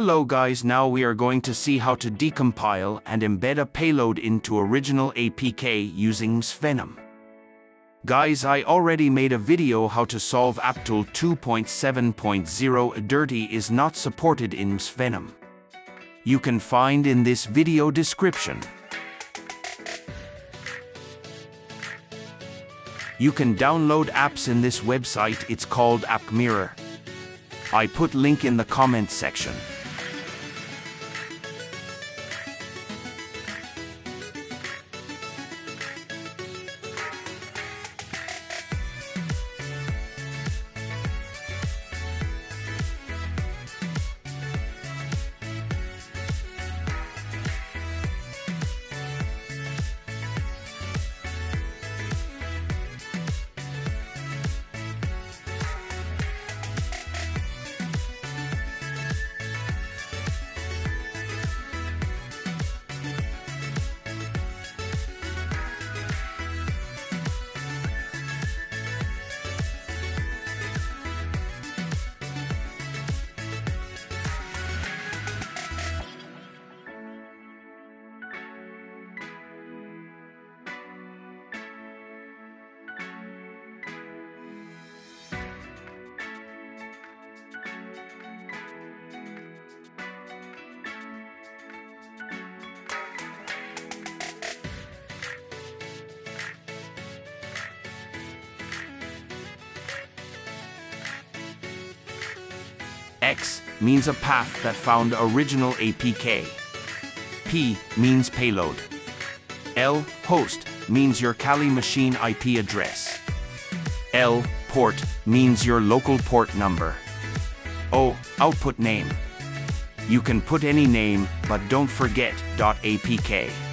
Hello guys, now we are going to see how to decompile and embed a payload into original APK using msfvenom. Guys, I already made a video how to solve apktool 2.7.0. Dirty is not supported in msfvenom. You can find in this video description. You can download apps in this website, it's called apktool. I put link in the comment section. X means a path that found original APK. P means payload. L, host, means your Kali machine IP address. L, port, means your local port number. O, output name. You can put any name, but don't forget .apk.